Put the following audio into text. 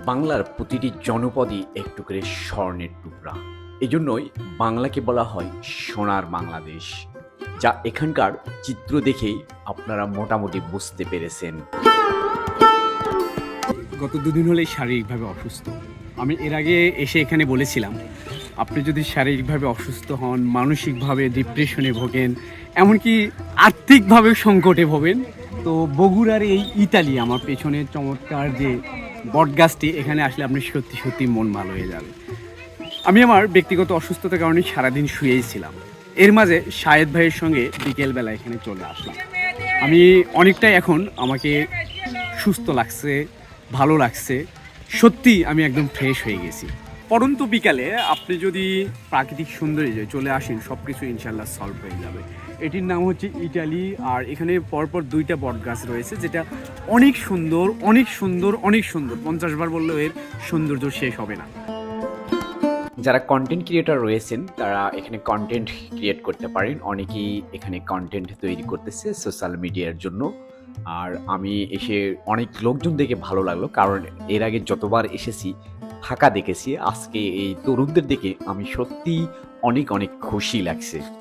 বাংলার প্রতিটি জনপদই একটু করে স্বর্ণের টুকরা। এজন্যই বাংলাকে বলা হয় সোনার বাংলাদেশ, যা এখানকার চিত্র দেখেই আপনারা মোটামুটি বুঝতে পেরেছেন। গত দুদিন হলেই শারীরিকভাবে অসুস্থ। আমি এর আগে এসে এখানে বলেছিলাম, আপনি যদি শারীরিকভাবে অসুস্থ হন, মানসিকভাবে ডিপ্রেশনে ভোগেন, এমনকি আর্থিকভাবে সংকটে ভোগেন, তো বগুড়ার এই ইতালি আমার পেছনে চমৎকার যে বটগাছটি, এখানে আসলে আপনি সত্যি সত্যি মন ভালো হয়ে যাবে। আমি আমার ব্যক্তিগত অসুস্থতার কারণে সারাদিন শুয়েই ছিলাম। এর মাঝে শাহেদ ভাইয়ের সঙ্গে বিকেলবেলা এখানে চলে আসলাম। আমি অনেকটাই এখন আমাকে সুস্থ লাগছে, ভালো লাগছে, সত্যি আমি একদম ফ্রেশ হয়ে গেছি। পরন্তু বিকালে আপনি যদি প্রাকৃতিক সৌন্দর্যে চলে আসেন, সব কিছু ইনশাল্লাহ সলভ হয়ে যাবে। এটির নাম হচ্ছে ইটালি, আর এখানে পরপর দুইটা বট গাছ রয়েছে, যেটা অনেক সুন্দর, অনেক সুন্দর, অনেক সুন্দর। 50 বার বললেও এর সৌন্দর্য শেষ হবে না। যারা কন্টেন্ট ক্রিয়েটর রয়েছেন তারা এখানে কন্টেন্ট ক্রিয়েট করতে পারেন। অনেকেই এখানে কন্টেন্ট তৈরি করতেছে সোশ্যাল মিডিয়ার জন্য। আর আমি এসে অনেক লোকজন দেখে ভালো লাগলো, কারণ এর আগে যতবার এসেছি ফাঁকা দেখেছি। আজকে এই তরুণদের দেখে আমি সত্যিই অনেক অনেক খুশি লাগছে।